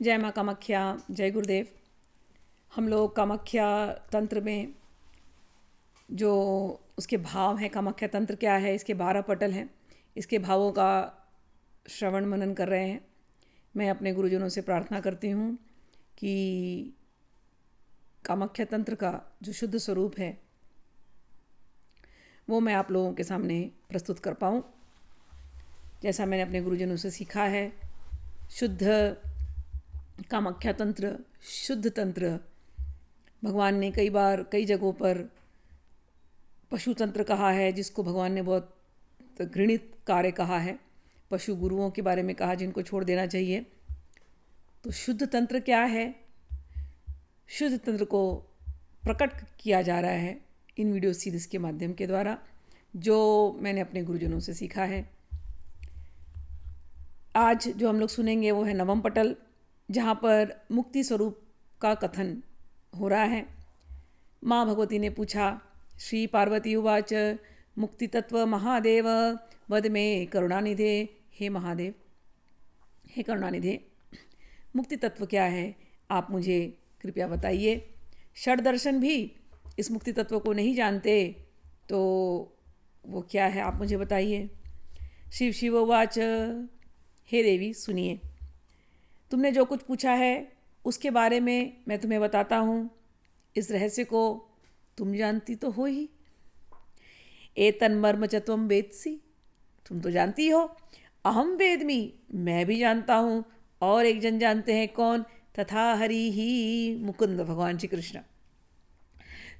जय माँ कामाख्या, जय गुरुदेव। हम लोग कामाख्या तंत्र में जो उसके भाव हैं, कामाख्या तंत्र क्या है, इसके 12 पटल हैं, इसके भावों का श्रवण मनन कर रहे हैं। मैं अपने गुरुजनों से प्रार्थना करती हूँ कि कामाख्या तंत्र का जो शुद्ध स्वरूप है वो मैं आप लोगों के सामने प्रस्तुत कर पाऊँ, जैसा मैंने अपने गुरुजनों से सीखा है। शुद्ध कामाख्या तंत्र, शुद्ध तंत्र। भगवान ने कई बार कई जगहों पर पशु तंत्र कहा है, जिसको भगवान ने बहुत घृणित कार्य कहा है। पशु गुरुओं के बारे में कहा जिनको छोड़ देना चाहिए। तो शुद्ध तंत्र क्या है? शुद्ध तंत्र को प्रकट किया जा रहा है इन वीडियो सीरीज़ के माध्यम के द्वारा, जो मैंने अपने गुरुजनों से सीखा है। आज जो हम लोग सुनेंगे वो है नवम पटल, जहाँ पर मुक्ति स्वरूप का कथन हो रहा है। माँ भगवती ने पूछा, श्री पार्वती उवाच मुक्ति तत्व महादेव वद में करुणानिधे। हे महादेव, हे करुणानिधे, मुक्ति तत्व क्या है, आप मुझे कृपया बताइए। षड दर्शन भी इस मुक्ति तत्व को नहीं जानते, तो वो क्या है, आप मुझे बताइए। शिव शिव उवाच, हे देवी सुनिए, तुमने जो कुछ पूछा है उसके बारे में मैं तुम्हें बताता हूँ। इस रहस्य को तुम जानती तो हो ही। एतन्मर्म च त्वं वेत्सि, तुम तो जानती हो। अहम वेद्मि, मैं भी जानता हूँ। और एक जन जानते हैं, कौन? तथा हरि ही, मुकुंद भगवान श्री कृष्ण।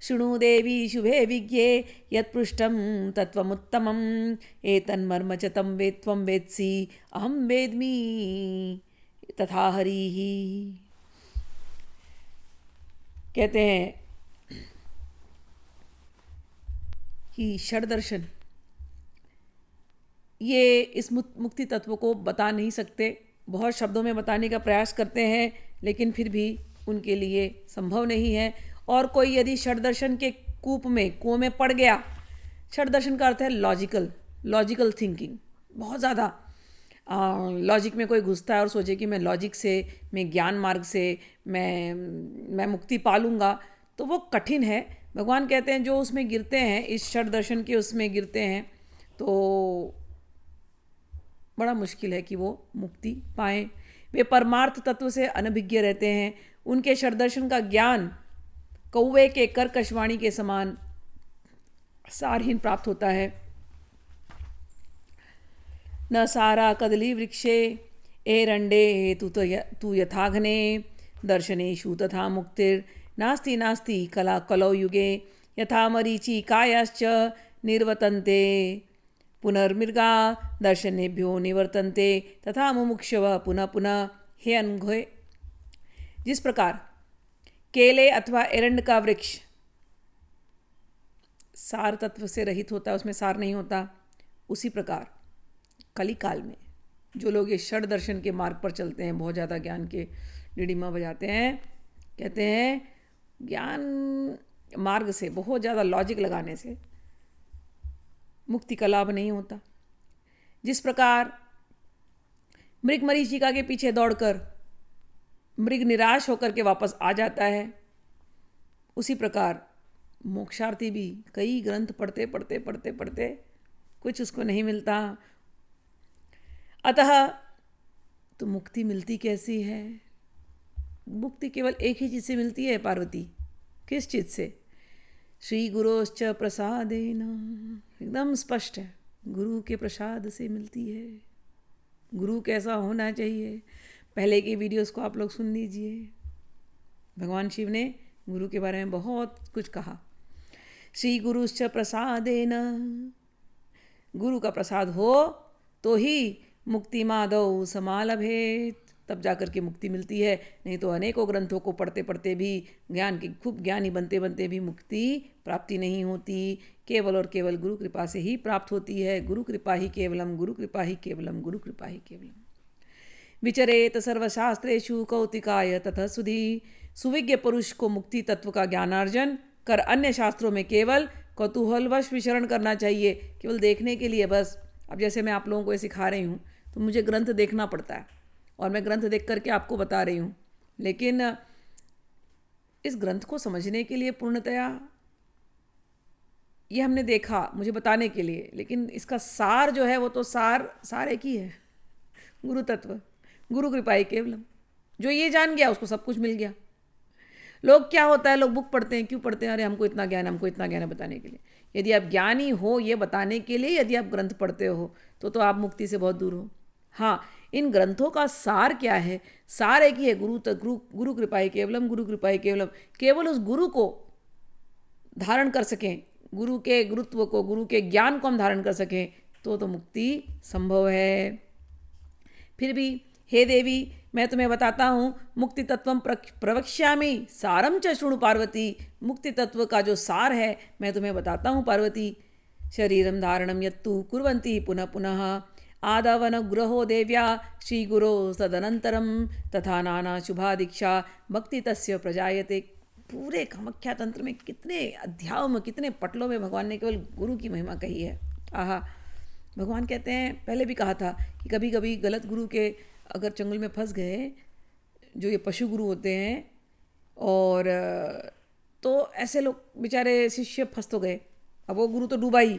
शृणु देवी शुभे विज्ञे यत्पृष्टं तत्त्वमुत्तमम्। एतन्मर्म च त्वं वेत्सि, अहम वेद्मि तथा हरि ही। कहते हैं कि षड दर्शन ये इस मुक्ति तत्व को बता नहीं सकते। बहुत शब्दों में बताने का प्रयास करते हैं, लेकिन फिर भी उनके लिए संभव नहीं है। और कोई यदि षड दर्शन के कुएं में पड़ गया, षड दर्शन का अर्थ है लॉजिकल थिंकिंग। बहुत ज़्यादा लॉजिक में कोई घुसता है और सोचे कि मैं लॉजिक से, मैं ज्ञान मार्ग से मैं मुक्ति पालूंगा, तो वो कठिन है। भगवान कहते हैं जो उसमें गिरते हैं, इस षड दर्शन के उसमें गिरते हैं, तो बड़ा मुश्किल है कि वो मुक्ति पाएं। वे परमार्थ तत्व से अनभिज्ञ रहते हैं। उनके षड दर्शन का ज्ञान कौवे के कर्कशवाणी के समान सारहीन प्राप्त होता है। न सारा कदली वृक्षे एरंडे तू यथाघने दर्शनेषु तथा मुक्तिर नास्ति नास्ति कला कलौ युगे यथा मरीचि कायाश्च निर्वतन्ते पुनर्मृगा दर्शनेभ्यो निवर्तन्ते तथा मुमुक्षव पुनः पुनः। हे अनघोय, जिस प्रकार केले अथवा एरंड का वृक्ष सार तत्व से रहित होता है, उसमें सार नहीं होता, उसी प्रकार कली काल में जो लोग ये षड दर्शन के मार्ग पर चलते हैं, बहुत ज़्यादा ज्ञान के डिडिमा बजाते हैं, कहते हैं ज्ञान मार्ग से, बहुत ज़्यादा लॉजिक लगाने से मुक्ति का लाभ नहीं होता। जिस प्रकार मृग मरीचिका के पीछे दौड़कर मृग निराश होकर के वापस आ जाता है, उसी प्रकार मोक्षार्थी भी कई ग्रंथ पढ़ते पढ़ते पढ़ते पढ़ते कुछ उसको नहीं मिलता। अतः तो मुक्ति मिलती कैसी है? मुक्ति केवल एक ही चीज़ से मिलती है पार्वती। किस चीज़ से? श्री गुरोश्च प्रसादेन, एकदम स्पष्ट है, गुरु के प्रसाद से मिलती है। गुरु कैसा होना चाहिए, पहले की वीडियोस को आप लोग सुन लीजिए। भगवान शिव ने गुरु के बारे में बहुत कुछ कहा। श्री गुरुश्च प्रसादेन, गुरु का प्रसाद हो तो ही मुक्ति मादौ समालभेत, तब जाकर के मुक्ति मिलती है। नहीं तो अनेकों ग्रंथों को पढ़ते पढ़ते भी, ज्ञान के खूब ज्ञानी बनते बनते भी मुक्ति प्राप्ति नहीं होती। केवल और केवल गुरु कृपा से ही प्राप्त होती है। गुरु कृपा ही केवलम, गुरु कृपा ही केवलम, गुरु कृपा ही केवलम। विचरेत सर्वशास्त्रेषु कौतिकाय ततः सुधी, सुविज्ञ पुरुष को मुक्ति तत्व का ज्ञानार्जन कर अन्य शास्त्रों में केवल कौतूहलवश विचरण करना चाहिए, केवल देखने के लिए बस। अब जैसे मैं आप लोगों को ये सिखा रही हूँ, तो मुझे ग्रंथ देखना पड़ता है और मैं ग्रंथ देख करके आपको बता रही हूँ। लेकिन इस ग्रंथ को समझने के लिए पूर्णतया ये हमने देखा मुझे बताने के लिए, लेकिन इसका सार जो है वो तो सार एक ही है, गुरु तत्व, गुरु कृपाई केवलम। जो ये जान गया उसको सब कुछ मिल गया। लोग क्या होता है, लोग बुक पढ़ते हैं, क्यों पढ़ते हैं? अरे हमको इतना ज्ञान, हमको इतना ज्ञान है बताने के लिए। यदि आप ज्ञानी हो ये बताने के लिए यदि आप ग्रंथ पढ़ते हो तो आप मुक्ति से बहुत दूर हो। हाँ, इन ग्रंथों का सार क्या है? सार एक ही है, गुरु कृपाई केवलम, गुरु कृपाई केवलम। केवल उस गुरु को धारण कर सकें, गुरु के गुरुत्व को, गुरु के ज्ञान को हम धारण कर सकें तो मुक्ति संभव है। फिर भी हे देवी, मैं तुम्हें बताता हूँ, मुक्ति तत्वम प्रवक्ष्यामि सारम च शृणु पार्वती। मुक्ति तत्व का जो सार है मैं तुम्हें बताता हूँ पार्वती। शरीरम धारणम यत्तु कुर्वन्ति पुनः पुनः आदवनुग्रहो देव्या श्रीगुरो तदनंतरम तथा नाना शुभा दीक्षा भक्ति तस्य प्रजायते। पूरे कामाख्या तंत्र में कितने अध्यायों में, कितने पटलों में भगवान ने केवल गुरु की महिमा कही है। आहा, भगवान कहते हैं, पहले भी कहा था कि कभी कभी गलत गुरु के अगर चंगुल में फंस गए, जो ये पशु गुरु होते हैं, और तो ऐसे लोग बेचारे शिष्य फंस तो गए, अब वो गुरु तो डूबा ही,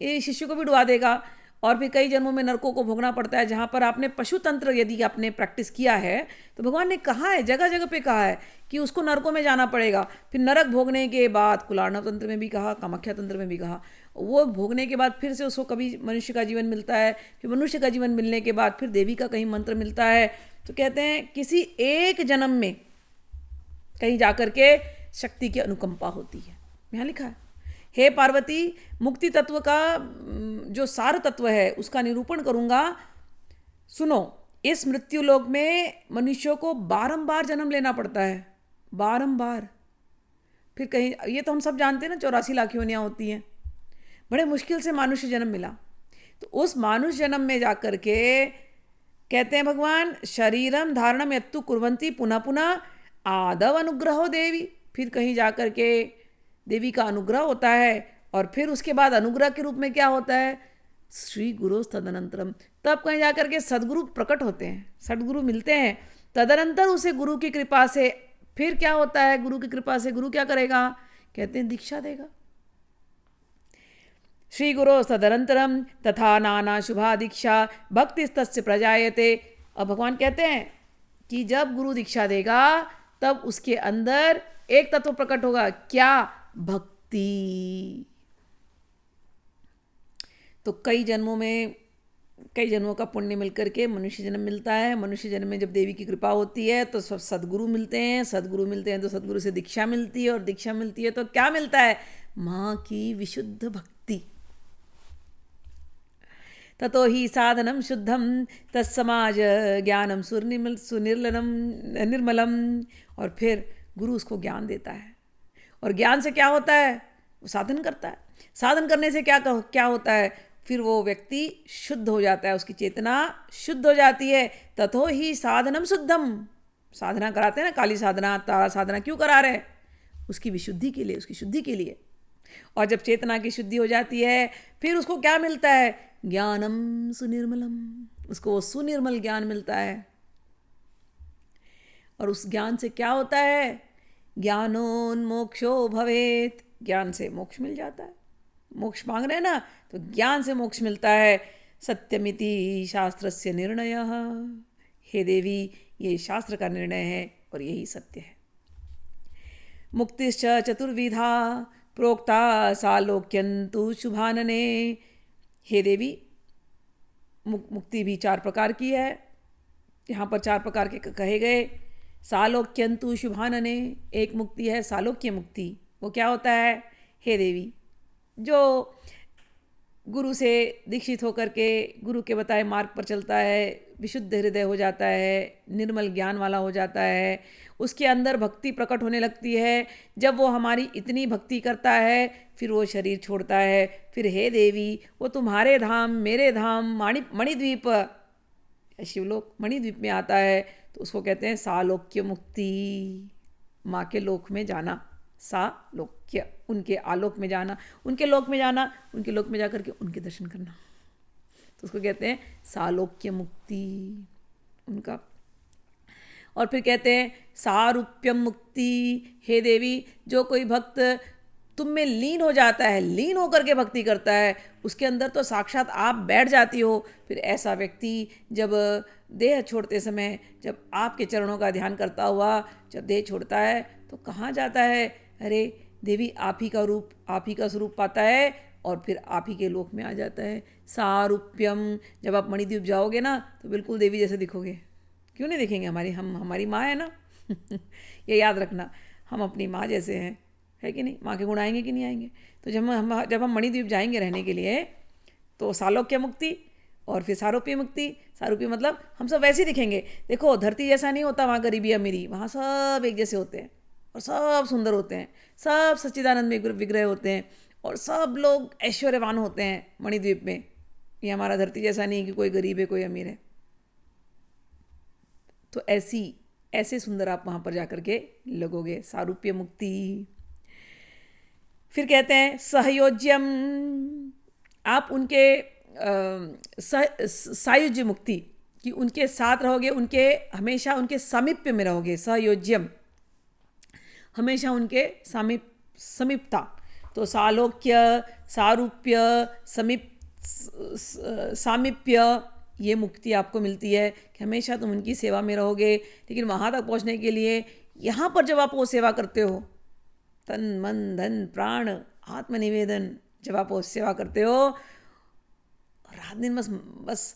ये शिष्य को भी डुबा देगा। और फिर कई जन्मों में नरकों को भोगना पड़ता है। जहाँ पर आपने पशु तंत्र यदि आपने प्रैक्टिस किया है तो भगवान ने कहा है, जगह जगह पे कहा है कि उसको नरकों में जाना पड़ेगा। फिर नरक भोगने के बाद कुलार्णव तंत्र में भी कहा, कामाख्या तंत्र में भी कहा, वो भोगने के बाद फिर से उसको कभी मनुष्य का जीवन मिलता है, फिर मनुष्य का जीवन मिलने के बाद फिर देवी का कहीं मंत्र मिलता है। तो कहते हैं किसी एक जन्म में कहीं जाकर के शक्ति की अनुकंपा होती है। यहाँ लिखा है, हे पार्वती, मुक्ति तत्व का जो सार तत्व है उसका निरूपण करूंगा। सुनो, इस मृत्यु लोक में मनुष्यों को बारंबार जन्म लेना पड़ता है, बारंबार। फिर कहीं, ये तो हम सब जानते हैं ना, 84 लाख योनियां होती हैं। बड़े मुश्किल से मानुष्य जन्म मिला, तो उस मानुष्य जन्म में जाकर के कहते हैं भगवान, शरीरम धारणम यत्तु कुर्वन्ति पुनः पुनः आदव अनुग्रहो देवी। फिर कहीं जाकर के देवी का अनुग्रह होता है, और फिर उसके बाद अनुग्रह के रूप में क्या होता है, श्री गुरु तदनंतरम। तब कहीं जाकर के सदगुरु प्रकट होते हैं, सदगुरु मिलते हैं। तदनंतर उसे गुरु की कृपा से फिर क्या होता है, गुरु की कृपा से गुरु क्या करेगा, कहते हैं दीक्षा देगा। श्री गुरु तदनंतरम तथा नाना शुभा दीक्षा भक्ति तस्य प्रजायते। अब भगवान कहते हैं कि जब गुरु दीक्षा देगा तब उसके अंदर एक तत्व प्रकट होगा, क्या, भक्ति। तो कई जन्मों का पुण्य मिलकर के मनुष्य जन्म मिलता है। मनुष्य जन्म में जब देवी की कृपा होती है तो सब सदगुरु मिलते हैं, सदगुरु मिलते हैं तो सदगुरु से दीक्षा मिलती है, और दीक्षा मिलती है तो क्या मिलता है, माँ की विशुद्ध भक्ति। ततो ही साधनम शुद्धम तत्समाज ज्ञानम सुनिर्मलम निर्मलम। और फिर गुरु उसको ज्ञान देता है, और ज्ञान से क्या होता है, वो साधन करता है। साधन करने से क्या होता है, फिर वो व्यक्ति शुद्ध हो जाता है, उसकी चेतना शुद्ध हो जाती है। ततो ही साधनम शुद्धम। साधना कराते हैं ना, काली साधना, तारा साधना क्यों करा रहे, उसकी विशुद्धि के लिए, उसकी शुद्धि के लिए। और जब चेतना की शुद्धि हो जाती है फिर उसको क्या मिलता है, ज्ञानम सुनिर्मलम। उसको वो सुनिर्मल ज्ञान मिलता है, और उस ज्ञान से क्या होता है, ज्ञानोन्मोक्षो भवेत। ज्ञान से मोक्ष मिल जाता है। मोक्ष मांग रहे हैं ना, तो ज्ञान से मोक्ष मिलता है। सत्यमिति शास्त्रस्य निर्णयः। हे देवी, ये शास्त्र का निर्णय है और यही सत्य है। मुक्तिश्च चतुर्विधा प्रोक्ता सालोक्यंतु शुभानने। हे देवी, मुक्ति भी 4 प्रकार की है, यहाँ पर 4 प्रकार के कहे गए। सालोक्यंतु शुभानने, एक मुक्ति है सालोक्य मुक्ति। वो क्या होता है, हे देवी, जो गुरु से दीक्षित होकर के गुरु के बताए मार्ग पर चलता है, विशुद्ध हृदय हो जाता है, निर्मल ज्ञान वाला हो जाता है, उसके अंदर भक्ति प्रकट होने लगती है। जब वो हमारी इतनी भक्ति करता है फिर वो शरीर छोड़ता है। फिर हे देवी, वो तुम्हारे धाम, मेरे धाम, मणिद्वीप, शिवलोक मणिद्वीप में आता है, तो उसको कहते हैं सालोक्य मुक्ति। माँ के लोक में जाना, सालोक्य, उनके आलोक में जाना, उनके लोक में जाना, उनके लोक में जाकर के उनके दर्शन करना, तो उसको कहते हैं सालोक्य मुक्ति। उनका। और फिर कहते हैं सारूप्यम मुक्ति, हे देवी जो कोई भक्त तुम में लीन हो जाता है, लीन होकर के भक्ति करता है, उसके अंदर तो साक्षात आप बैठ जाती हो। फिर ऐसा व्यक्ति जब देह छोड़ते समय जब आपके चरणों का ध्यान करता हुआ जब देह छोड़ता है तो कहाँ जाता है? अरे देवी आप ही का रूप, आप ही का स्वरूप पाता है और फिर आप ही के लोक में आ जाता है। सारूप्यम, जब आप मणिद्वीप जाओगे ना तो बिल्कुल देवी जैसे दिखोगे। क्यों नहीं दिखेंगे? हमारी माँ है ना। ये याद रखना, हम अपनी माँ जैसे हैं, है कि नहीं? माँ के गुण आएंगे कि नहीं आएंगे? तो जब हम मणिद्वीप जाएंगे रहने के लिए तो सालोक्य मुक्ति और फिर सारूप्य मुक्ति। सारूप्य मतलब हम सब वैसे ही दिखेंगे। देखो धरती जैसा नहीं होता वहाँ गरीबी अमीरी, वहाँ सब एक जैसे होते हैं और सब सुंदर होते हैं, सब सच्चिदानंद में विग्रह होते हैं और सब लोग ऐश्वर्यवान होते हैं मणिद्वीप में। ये हमारा धरती जैसा नहीं कि कोई गरीब है कोई अमीर है। तो ऐसे सुंदर आप वहाँ पर जाकर के लगोगे। सारूप्य मुक्ति। फिर कहते हैं सहयोज्यम, आप उनके सायुज्य मुक्ति कि उनके साथ रहोगे, उनके हमेशा उनके सामीप्य में रहोगे। सहयोज्यम हमेशा उनके समीपता। तो सालोक्य, सारूप्य, सामीप्य, ये मुक्ति आपको मिलती है कि हमेशा तुम उनकी सेवा में रहोगे। लेकिन वहाँ तक पहुँचने के लिए यहाँ पर जब आप वो सेवा करते हो, तन मन धन प्राण आत्मनिवेदन, जब आप वो सेवा करते हो रात दिन बस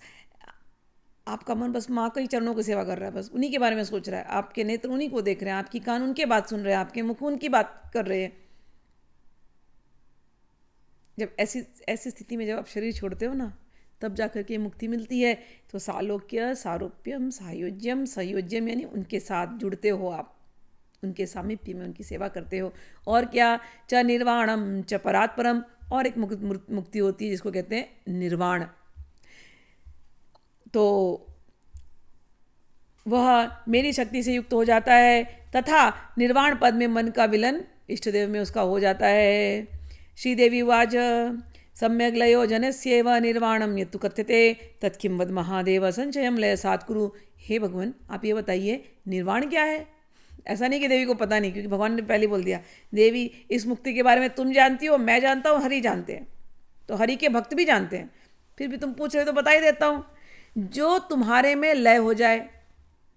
आपका मन बस माँ के ही चरणों की सेवा कर रहा है, बस उन्हीं के बारे में सोच रहा है, आपके नेत्र उन्हीं को देख रहे हैं, आपकी कान उनके बात सुन रहे हैं, आपके मुख उनकी बात कर रहे हैं। जब ऐसी स्थिति में जब आप शरीर छोड़ते हो ना तब जाकर के मुक्ति मिलती है। तो सालोक्य, सारूप्यम, सायुज्यम, संयोज्यम यानी उनके साथ जुड़ते हो आप, उनके सामीप्य में उनकी सेवा करते हो। और क्या? च निर्वाणम च परात्परम, और एक मुक्ति होती है जिसको कहते हैं निर्वाण। तो वह मेरी शक्ति से युक्त हो जाता है तथा निर्वाण पद में मन का विलन इष्ट देव में उसका हो जाता है। श्रीदेवी उवाच सम्यक लयो जनस्येव निर्वाणम यत्तु कथ्यते तत्किं वद महादेव संचयम लय सात्कुरु। हे भगवान आप ये बताइए निर्वाण क्या है? ऐसा नहीं कि देवी को पता नहीं, क्योंकि भगवान ने पहले बोल दिया देवी इस मुक्ति के बारे में तुम जानती हो, मैं जानता हूँ, हरि जानते हैं, तो हरि के भक्त भी जानते हैं। फिर भी तुम पूछ रहे हो तो बता ही देता हूँ। जो तुम्हारे में लय हो जाए,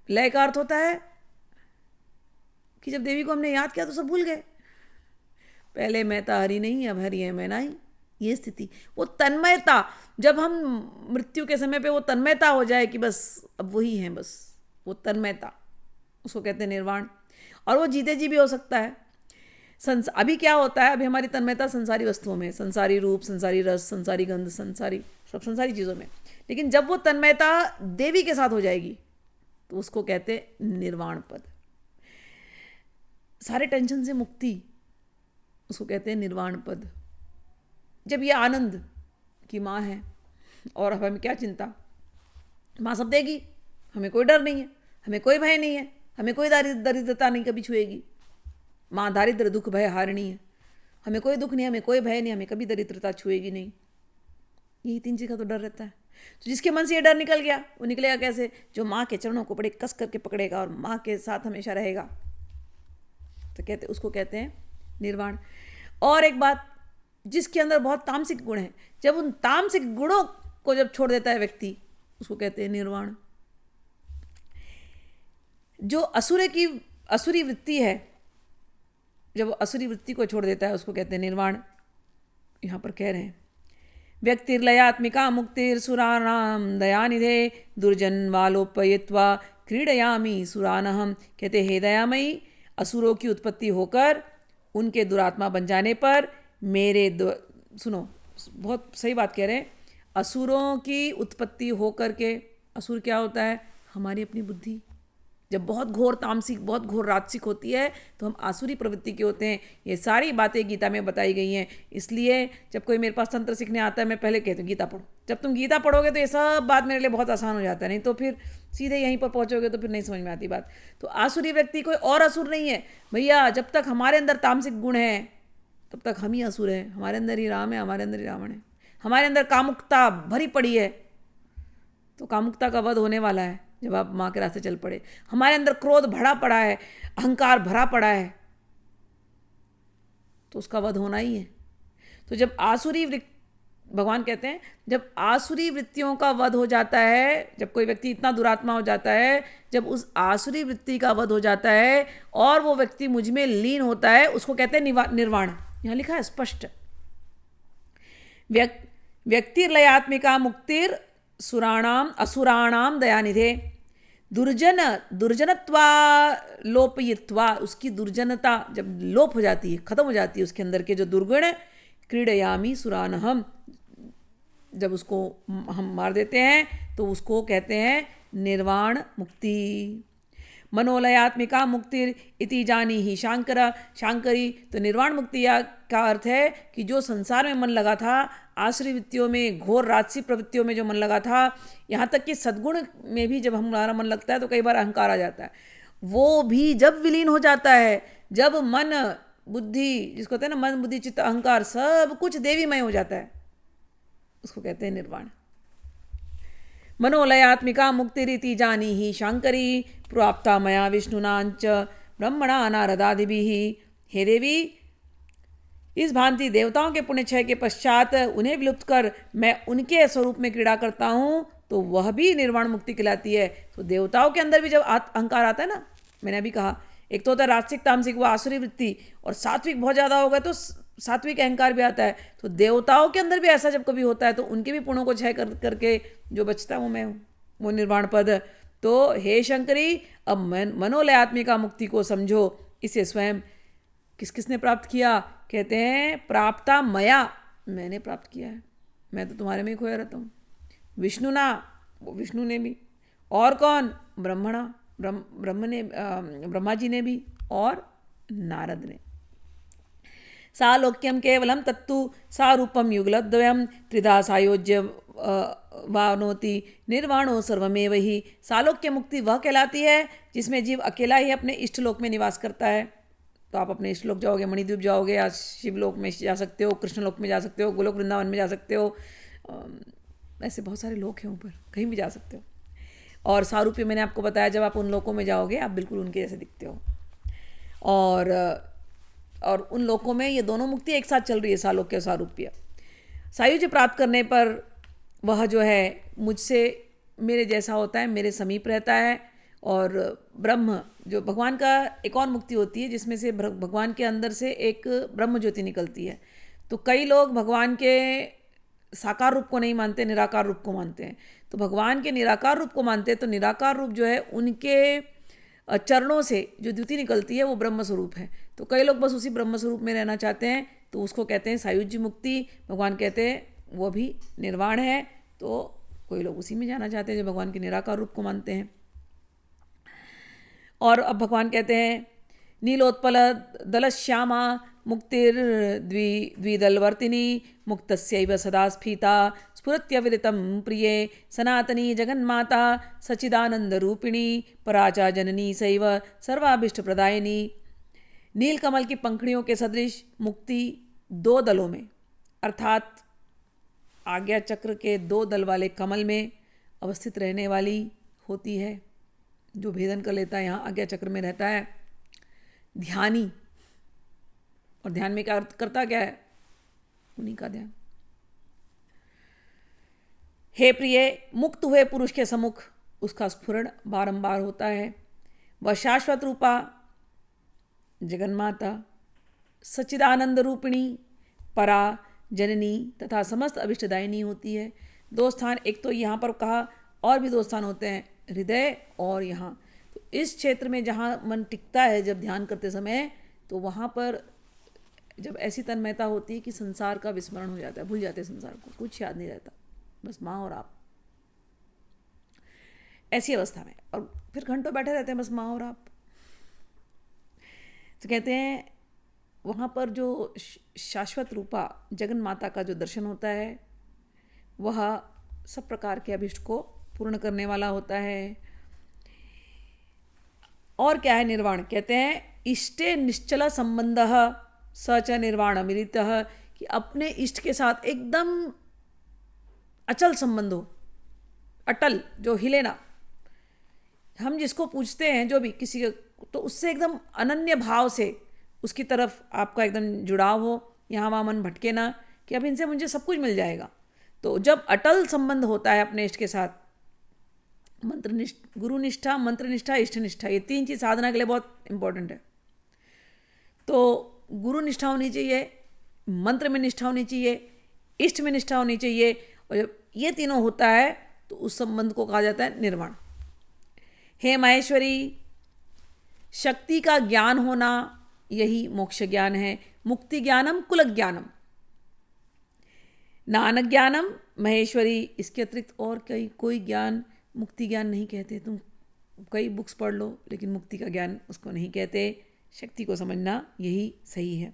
लय का अर्थ होता है कि जब देवी को हमने याद किया तो सब भूल गए। पहले मैं था हरि नहीं, अब हरि है मैं नहीं, ये स्थिति, वो तन्मयता, जब हम मृत्यु के समय पे वो तन्मयता हो जाए कि बस अब वही है, बस वो तन्मयता, उसको कहते हैं निर्वाण। और वो जीते जी भी हो सकता है। अभी क्या होता है, अभी हमारी तन्मयता संसारी वस्तुओं में, संसारी रूप, संसारी रस, संसारी गंध, संसारी चीज़ों में। लेकिन जब वो तन्मयता देवी के साथ हो जाएगी तो उसको कहते हैं निर्वाण पद। सारे टेंशन से मुक्ति, उसको कहते हैं निर्वाण पद। जब ये आनंद कि माँ है और अब हमें क्या चिंता, माँ सब देगी, हमें कोई डर नहीं है, हमें कोई भय नहीं है, हमें कोई दरिद्रता नहीं कभी छुएगी। माँ दारिद्र दुख भय हारिणी है, हमें कोई दुख नहीं, हमें कोई भय नहीं, हमें कभी दरिद्रता छुएगी नहीं। यही 3 चीज़ का तो डर रहता है। तो जिसके मन से ये डर निकल गया, वो निकलेगा कैसे? जो माँ के चरणों को बड़े कस करके पकड़ेगा और माँ के साथ हमेशा रहेगा, तो उसको कहते हैं निर्वाण। और एक बात, जिसके अंदर बहुत तामसिक गुण है, जब उन तामसिक गुणों को जब छोड़ देता है व्यक्ति, उसको कहते हैं निर्वाण। जो असुरी वृत्ति है, जब वो असुरी वृत्ति को छोड़ देता है उसको कहते हैं निर्वाण। यहाँ पर कह रहे हैं व्यक्तिर्लयात्मिका मुक्तिर्सुराणाम दयानिधे दुर्जन वालोपयित्वा क्रीडयामी सुरानहम। कहते हे दयामयी, असुरों की उत्पत्ति होकर उनके दुरात्मा बन जाने पर सुनो बहुत सही बात कह रहे हैं। असुरों की उत्पत्ति होकर के, असुर क्या होता है? हमारी अपनी बुद्धि। जब बहुत घोर तामसिक, बहुत घोर राजसिक होती है तो हम आसुरी प्रवृत्ति के होते हैं। ये सारी बातें गीता में बताई गई हैं। इसलिए जब कोई मेरे पास तंत्र सीखने आता है, मैं पहले कहती हूँ गीता पढ़ो। जब तुम गीता पढ़ोगे तो ये सब बात मेरे लिए बहुत आसान हो जाता है, नहीं तो फिर सीधे यहीं पर पहुँचोगे तो फिर नहीं समझ में आती बात। तो आसुरी व्यक्ति कोई और असुर नहीं है भैया। जब तक हमारे अंदर तामसिक गुण है तब तक हम ही असुर हैं। हमारे अंदर ही राम है, हमारे अंदर ही रावण है। हमारे अंदर कामुकता भरी पड़ी है, तो कामुकता का वध होने वाला है। जब आप माँ के रास्ते चल पड़े। हमारे अंदर क्रोध भरा पड़ा है, अहंकार भरा पड़ा है, तो उसका वध होना ही है। तो जब आसुरी भगवान कहते हैं जब आसुरी वृत्तियों का वध हो जाता है, जब कोई व्यक्ति इतना दुरात्मा हो जाता है, जब उस आसुरी वृत्ति का वध हो जाता है और वो व्यक्ति मुझ में लीन होता है, उसको कहते हैं निर्वाण। यहाँ लिखा है स्पष्ट, व्यक्तिर्लयात्मिका मुक्तिर सुराणाम असुराणाम दयानिधे दुर्जनत्वा लोपयित्वा, उसकी दुर्जनता जब लोप हो जाती है, खत्म हो जाती है, उसके अंदर के जो दुर्गुण, क्रीडयामी सुरानहम, जब उसको हम मार देते हैं तो उसको कहते हैं निर्वाण मुक्ति। मनोलयात्मिका मुक्तिर इति जानी ही शांकरी। तो निर्वाण मुक्ति का अर्थ है कि जो संसार में मन लगा था, आश्रय वृत्तियों में, घोर राजसी प्रवृत्तियों में जो मन लगा था, यहाँ तक कि सद्गुण में भी जब हमारा मन लगता है तो कई बार अहंकार आ जाता है, वो भी जब विलीन हो जाता है, जब मन बुद्धि, जिसको कहते हैं ना मन बुद्धि चित्त अहंकार सब कुछ देवीमय हो जाता है, उसको कहते हैं निर्वाण। मनोलयात्मिका मुक्तिरिति जानी ही शांकरी प्राप्ता मया विष्णुनांच ब्रह्मणा नारदादिभिः। हे देवी, इस भांति देवताओं के पुण्य क्षय के पश्चात उन्हें विलुप्त कर मैं उनके स्वरूप में क्रीड़ा करता हूँ, तो वह भी निर्वाण मुक्ति कहलाती है। तो देवताओं के अंदर भी जब अहंकार आता है ना, मैंने अभी कहा एक तो होता है राजसिक तामसिक, वो आसुरी वृत्ति, और सात्विक बहुत ज़्यादा होगा तो सात्विक अहंकार भी आता है। तो देवताओं के अंदर भी ऐसा जब कभी होता है तो उनके भी पुण्यों को क्षय करके जो बचता है वो मैं हूँ, वो निर्वाण पद। तो हे शंकरी, अब मनोलयात्मिका मुक्ति को समझो। इसे स्वयं किसने प्राप्त किया? कहते हैं प्राप्ता मया, मैंने प्राप्त किया है, मैं तो तुम्हारे में ही खोया रहता हूँ। विष्णुना, वो विष्णु ने भी, और कौन? ब्रह्मणा, ब्रह्मा जी ने भी, और नारद ने। सालोक्यम केवलम तत्तु सारूपम युगलद्वयम त्रिधा सायोज्य वानोति निर्वाणो सर्वमेव ही। सालोक्य मुक्ति वह कहलाती है जिसमें जीव अकेला ही अपने इष्ट लोक में निवास करता है। तो आप अपने इष्ट लोक जाओगे, मणिद्वीप जाओगे, या शिवलोक में जा सकते हो, कृष्ण लोक में जा सकते हो, गोलोक वृंदावन में जा सकते हो, ऐसे बहुत सारे लोक हैं ऊपर, कहीं भी जा सकते हो। और सारूप्य मैंने आपको बताया, जब आप उन लोकों में जाओगे आप बिल्कुल उनके जैसे दिखते हो। और उन लोकों में ये दोनों मुक्ति एक साथ चल रही है, सालोक्य और सारूप्य। सायुज्य प्राप्त करने पर वह जो है मुझसे मेरे जैसा होता है, मेरे समीप रहता है। और ब्रह्म, जो भगवान का एक और मुक्ति होती है जिसमें से भगवान के अंदर से एक ब्रह्म ज्योति निकलती है। तो कई लोग भगवान के साकार रूप को नहीं मानते, निराकार रूप को मानते हैं। तो भगवान के निराकार रूप को मानते हैं, तो निराकार रूप जो है उनके चरणों से जो द्युति निकलती है वो ब्रह्म स्वरूप है। तो कई लोग बस उसी ब्रह्म स्वरूप में रहना चाहते हैं, तो उसको कहते हैं सायुज्य मुक्ति। भगवान कहते हैं वो भी निर्वाण है। तो कोई लोग उसी में जाना चाहते हैं जो भगवान के निराकार रूप को मानते हैं। और अब भगवान कहते हैं नीलोत्पल दलश्यामा मुक्तिर्द्विदलवर्तिनी मुक्तस्यैव सदा स्फीता स्फुरत्यविदितं प्रिये सनातनी जगन्माता सच्चिदानंदरूपिणी पराचा जननी सैव सर्वाभीष्टप्रदायिनी। नीलकमल की पंखुड़ियों के सदृश मुक्ति दो दलों में, अर्थात आज्ञा चक्र के दो दल वाले कमल में अवस्थित रहने वाली होती है। जो भेदन कर लेता है यहाँ आज्ञा चक्र में रहता है ध्यानी। और ध्यान में क्या करता क्या है? उन्हीं का ध्यान। हे प्रिय, मुक्त हुए पुरुष के सम्मुख उसका स्फुरण बारंबार होता है। वह शाश्वत रूपा जगन्माता, सच्चिदानंद रूपिणी, परा, जननी तथा समस्त अभिष्टदायिनी होती है। दो स्थान, एक तो यहाँ पर कहा, और भी दो स्थान होते हैं, हृदय और यहाँ। तो इस क्षेत्र में जहाँ मन टिकता है जब ध्यान करते समय, तो वहाँ पर जब ऐसी तन्मयता होती है कि संसार का विस्मरण हो जाता है, भूल जाते हैं संसार को, कुछ याद नहीं रहता, बस माँ और आप, ऐसी अवस्था में। और फिर घंटों बैठे रहते हैं बस माँ और आप। तो कहते हैं वहाँ पर जो शाश्वत रूपा जगन माता का जो दर्शन होता है वह सब प्रकार के अभिष्ट को पूर्ण करने वाला होता है। और क्या है निर्वाण? कहते हैं इष्टे निश्चल संबंधः स च निर्वाण मिलितः, कि अपने इष्ट के साथ एकदम अचल संबंध हो, अटल, जो हिले ना, हम जिसको पूछते हैं, जो भी किसी तो उससे एकदम अनन्य भाव से उसकी तरफ आपका एकदम जुड़ाव हो, यहाँ वहाँ मन भटके ना कि अब इनसे मुझे सब कुछ मिल जाएगा। तो जब अटल संबंध होता है अपने इष्ट के साथ, गुरु निष्ठा, मंत्र निष्ठा, इष्ट निष्ठा, ये 3 चीज़ साधना के लिए बहुत इंपॉर्टेंट है। तो गुरु निष्ठा होनी चाहिए, मंत्र में निष्ठा होनी चाहिए, इष्ट में निष्ठा होनी चाहिए, और जब ये तीनों होता है तो उस संबंध को कहा जाता है निर्वाण। हे माहेश्वरी, शक्ति का ज्ञान होना यही मोक्ष ज्ञान है। मुक्ति ज्ञानम कुल ज्ञानम, नानक ज्ञानम महेश्वरी। इसके अतिरिक्त और कोई ज्ञान मुक्ति ज्ञान नहीं कहते। तुम कई बुक्स पढ़ लो, लेकिन मुक्ति का ज्ञान उसको नहीं कहते। शक्ति को समझना यही सही है।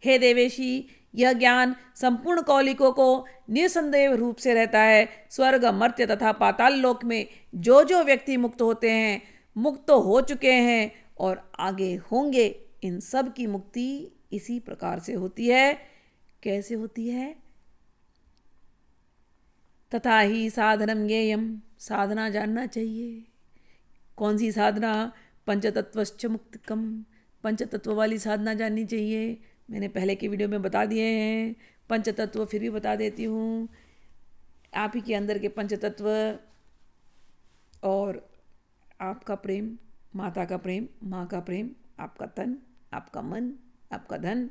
हे देवेशी, यह ज्ञान संपूर्ण कौलिकों को निसंदेह रूप से रहता है। स्वर्ग, मर्त्य तथा पाताल लोक में जो जो व्यक्ति मुक्त होते हैं, मुक्त तो हो चुके हैं और आगे होंगे, इन सब की मुक्ति इसी प्रकार से होती है। कैसे होती है? तथा ही साधनम ज्ञेयम, साधना जानना चाहिए। कौन सी साधना? पंचतत्वश्च मुक्तिकम, पंचतत्व वाली साधना जाननी चाहिए। मैंने पहले के वीडियो में बता दिए हैं पंचतत्व, फिर भी बता देती हूँ। आप ही के अंदर के पंचतत्व और आपका प्रेम, माता का प्रेम, माँ का प्रेम, आपका तन, आपका मन, आपका धन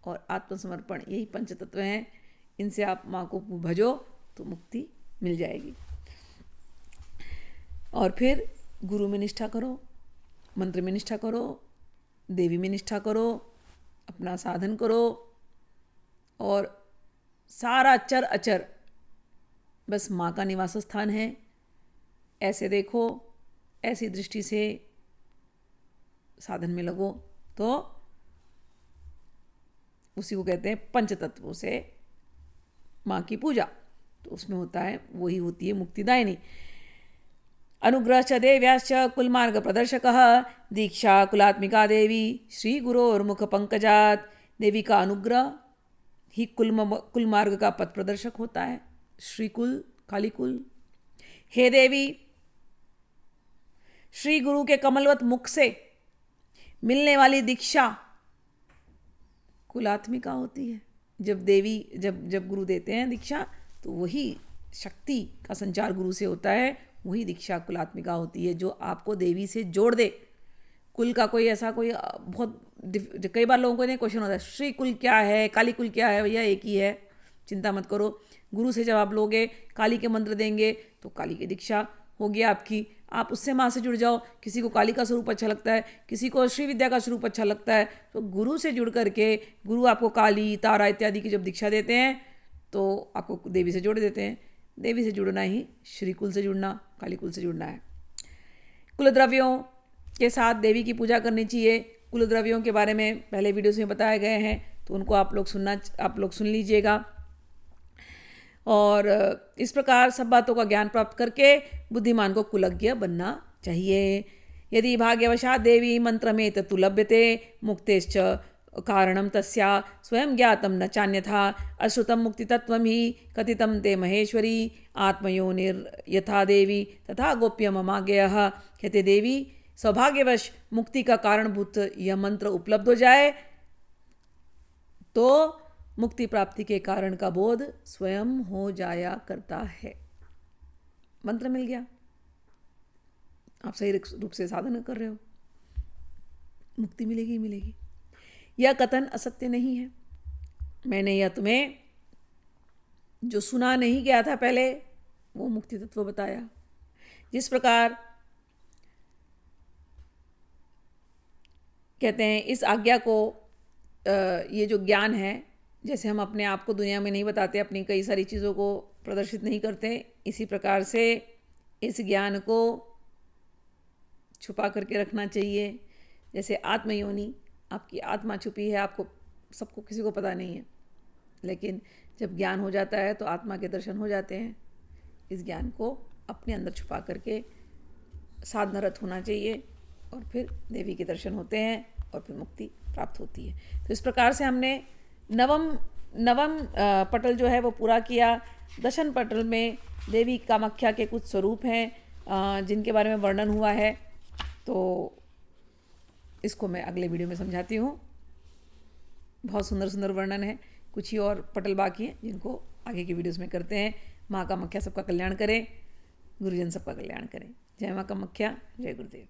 और आत्मसमर्पण, यही पंचतत्व हैं। इनसे आप माँ को भजो तो मुक्ति मिल जाएगी। और फिर गुरु में निष्ठा करो, मंत्र में निष्ठा करो, देवी में निष्ठा करो, अपना साधन करो, और सारा चर अचर बस माँ का निवास स्थान है, ऐसे देखो, ऐसी दृष्टि से साधन में लगो, तो उसी को कहते हैं पंचतत्वों से माँ की पूजा। तो उसमें होता है, वही होती है मुक्तिदायिनी। अनुग्रह च देव्याश्च कुलमार्ग प्रदर्शकः, दीक्षा कुलात्मिका देवी श्री गुरोर्मुख पंकजात। देवी का अनुग्रह ही कुल मार्ग का पथ प्रदर्शक होता है। श्री कुल, काली कुल। हे देवी, श्री गुरु के कमलवत मुख से मिलने वाली दीक्षा कुलात्मिका होती है। जब देवी जब गुरु देते हैं दीक्षा, तो वही शक्ति का संचार गुरु से होता है, वही दीक्षा कुलात्मिका होती है, जो आपको देवी से जोड़ दे। कुल का कोई ऐसा कोई बहुत कई बार लोगों को नहीं क्वेश्चन होता है, श्री कुल क्या है, काली कुल क्या है? भैया एक ही है, चिंता मत करो। गुरु से जब आप लोगे, काली के मंत्र देंगे तो काली की दीक्षा होगी आपकी। आप उससे माँ से जुड़ जाओ। किसी को काली का स्वरूप अच्छा लगता है, किसी को श्री विद्या का स्वरूप अच्छा लगता है, तो गुरु से जुड़ करके गुरु आपको काली, तारा इत्यादि की जब दीक्षा देते हैं तो आपको देवी से जोड़ देते हैं। देवी से जुड़ना ही श्री कुल से जुड़ना, काली कुल से जुड़ना है। कुल द्रव्यों के साथ देवी की पूजा करनी चाहिए। कुल द्रव्यों के बारे में पहले वीडियोस में बताए गए हैं, तो उनको आप लोग सुन लीजिएगा। और इस प्रकार सब बातों का ज्ञान प्राप्त करके बुद्धिमान को कुलज्ञ बनना चाहिए। यदि भाग्यवशात् देवी मंत्रमेत तु लभ्यते मुक्तेश्च कारणम तस्या स्वयं ज्ञातम न चान्यथा। अश्रुतम मुक्तितत्वं ही कथितं ते महेश्वरी, आत्मयोनिर्यथा देवी तथा गोप्य ममाज्ञयः। कहते देवी, सौभाग्यवश मुक्ति का कारणभूत यह मंत्र उपलब्ध हो जाए तो मुक्ति प्राप्ति के कारण का बोध स्वयं हो जाया करता है। मंत्र मिल गया, आप सही रूप से साधना कर रहे हो, मुक्ति मिलेगी ही मिलेगी। यह कथन असत्य नहीं है। मैंने यह तुम्हें जो सुना नहीं गया था पहले, वो मुक्ति तत्व बताया। जिस प्रकार कहते हैं इस आज्ञा को, ये जो ज्ञान है, जैसे हम अपने आप को दुनिया में नहीं बताते, अपनी कई सारी चीज़ों को प्रदर्शित नहीं करते, इसी प्रकार से इस ज्ञान को छुपा करके रखना चाहिए। जैसे आत्मयोनि, आपकी आत्मा छुपी है, आपको सबको किसी को पता नहीं है, लेकिन जब ज्ञान हो जाता है तो आत्मा के दर्शन हो जाते हैं। इस ज्ञान को अपने अंदर छुपा करके साधनारत होना चाहिए, और फिर देवी के दर्शन होते हैं और फिर मुक्ति प्राप्त होती है। तो इस प्रकार से हमने नवम पटल जो है वो पूरा किया। दशम पटल में देवी कामाख्या के कुछ स्वरूप हैं जिनके बारे में वर्णन हुआ है। तो इसको मैं अगले वीडियो में समझाती हूँ। बहुत सुंदर सुंदर वर्णन है, कुछ ही और पटल बाकी हैं जिनको आगे की वीडियोस में करते हैं। माँ कामाख्या सबका कल्याण करें, गुरुजन सबका कल्याण करें। जय माँ कामाख्या, जय गुरुदेव।